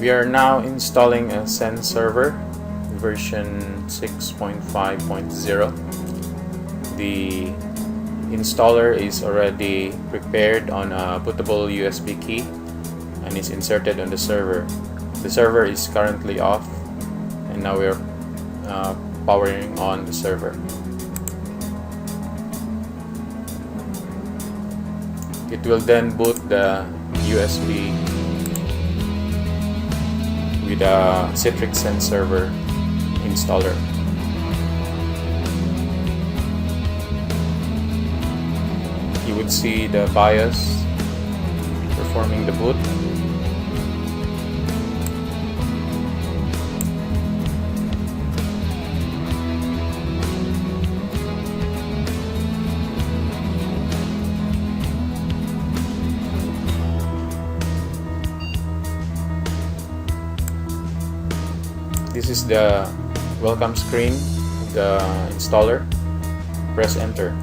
We are now installing a XenServer version 6.5.0. The installer is already prepared on a bootable USB key and is inserted on the server. The server is currently off, and now we are powering on the server. It will then boot the USB with a Citrix XenServer installer. You would see the BIOS performing the boot. This is the welcome screen of the installer. Press enter.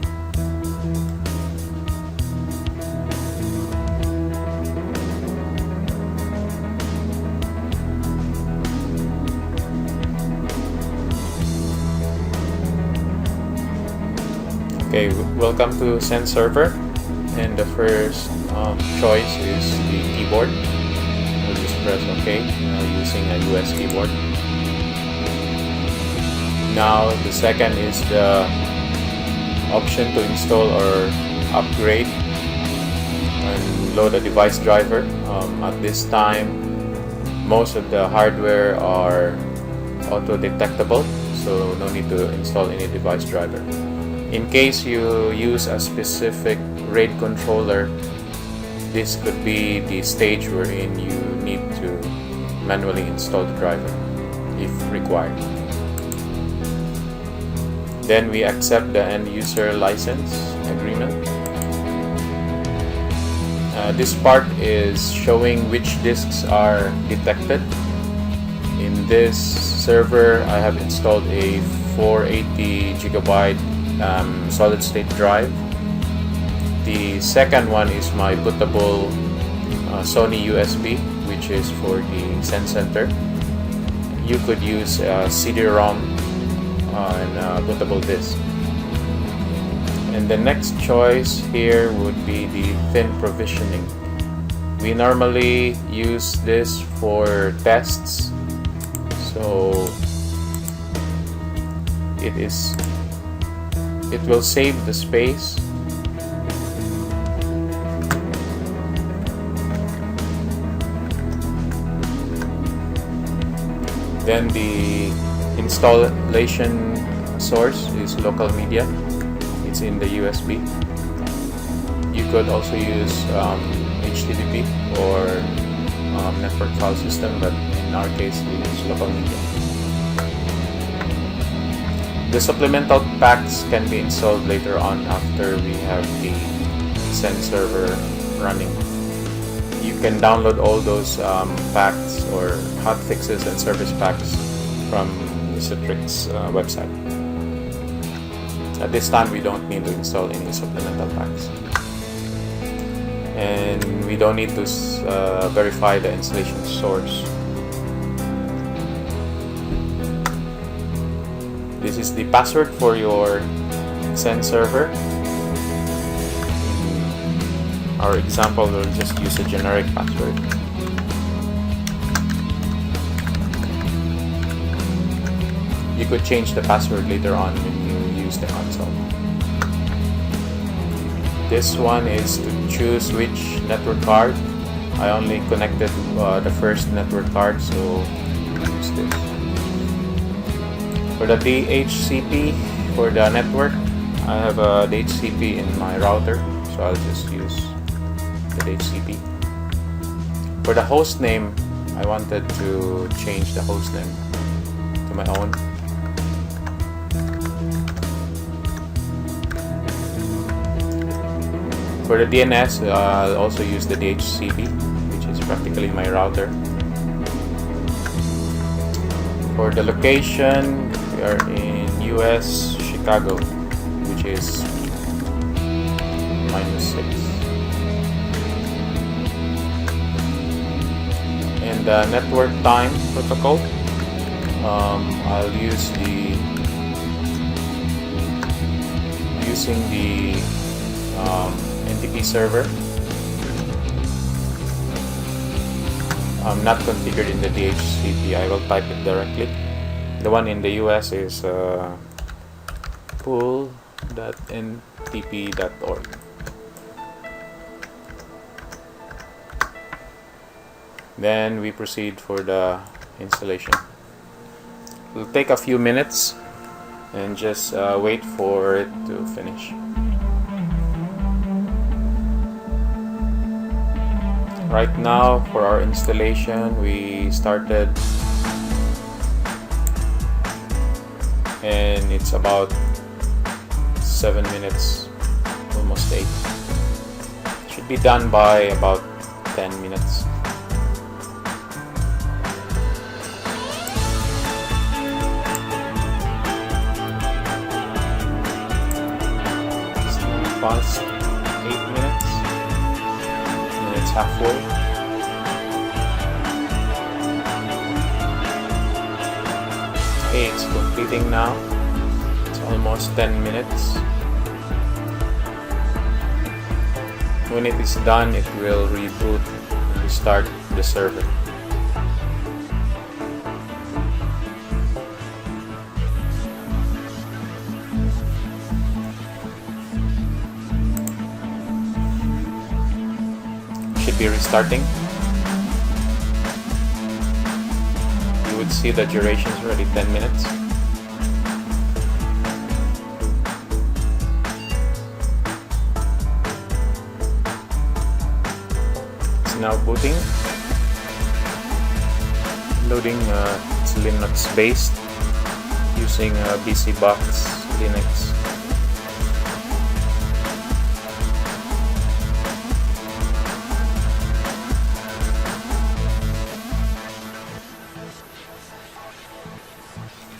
Okay, welcome to XenServer, and the first choice is the keyboard. We'll just press OK using a US keyboard. Now the second is the option to install or upgrade and load a device driver. At this time, most of the hardware are auto-detectable, so no need to install any device driver. In case you use a specific RAID controller, this could be the stage wherein you need to manually install the driver if required. Then we accept the end user license agreement. This part is showing which disks are detected. In this server, I have installed a 480 gigabyte solid state drive. The second one is my bootable Sony USB, which is for the XenCenter. You could use CD-ROM and bootable disk. And the next choice here would be the thin provisioning. We normally use this for tests, so it will save the space. Then the installation source is local media. It's in the USB. You could also use HTTP or network file system, but in our case we use local media. The supplemental packs can be installed later on after we have the XenServer running. You can download all those packs or hotfixes and service packs from the Citrix website. At this time, we don't need to install any supplemental packs, and we don't need to verify the installation source. This is the password for your XenServer. Our example, we'll just use a generic password. You could change the password later on when you use the console. This one is to choose which network card. I only connected the first network card, so I'll use this. For the DHCP for the network, I have a DHCP in my router, so I'll just use the DHCP. For the host name, I wanted to change the host name to my own. For the DNS, I'll also use the DHCP, which is practically my router. For the location, we are in US, Chicago, which is -6. And And the network time protocol, I'll use using the NTP server. Not configured in the DHCP. I will type it directly. The one in the US is pool.ntp.org. Then we proceed for the installation. It'll take a few minutes and just wait for it to finish. Right now for our installation, we started and it's about 7 minutes, almost 8. Should be done by about 10 minutes. Past 8 minutes and it's halfway. Okay, it's completing now. It's almost 10 minutes. When it is done, it will reboot and restart the server. Should be restarting. You would see the duration is already 10 minutes. It's now booting. Loading it's Linux based using BC Box Linux.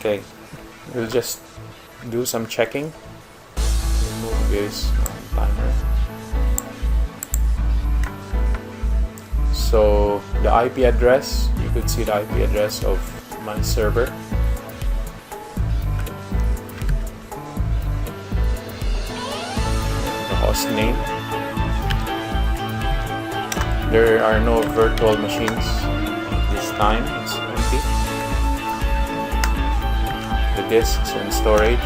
Okay, we'll just do some checking. Remove this timer. So the IP address, you could see the IP address of my server. The host name. There are no virtual machines this time, it's empty. The disks and storage.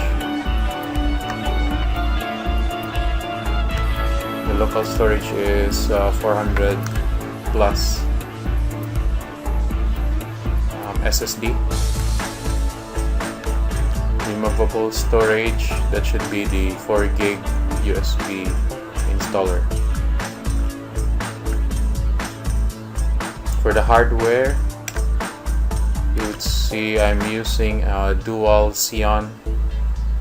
The local storage is 400 plus SSD. Removable storage, that should be the 4 gig USB installer. For the hardware, you would see I'm using Dual Xeon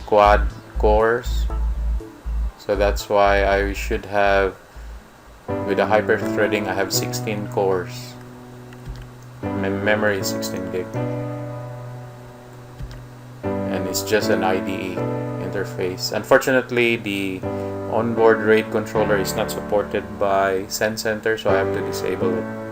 Quad-Cores, so that's why I should have, with the hyper-threading, I have 16 cores. My memory is 16 gig, and it's just an IDE interface. Unfortunately, the onboard RAID controller is not supported by XenServer, so I have to disable it.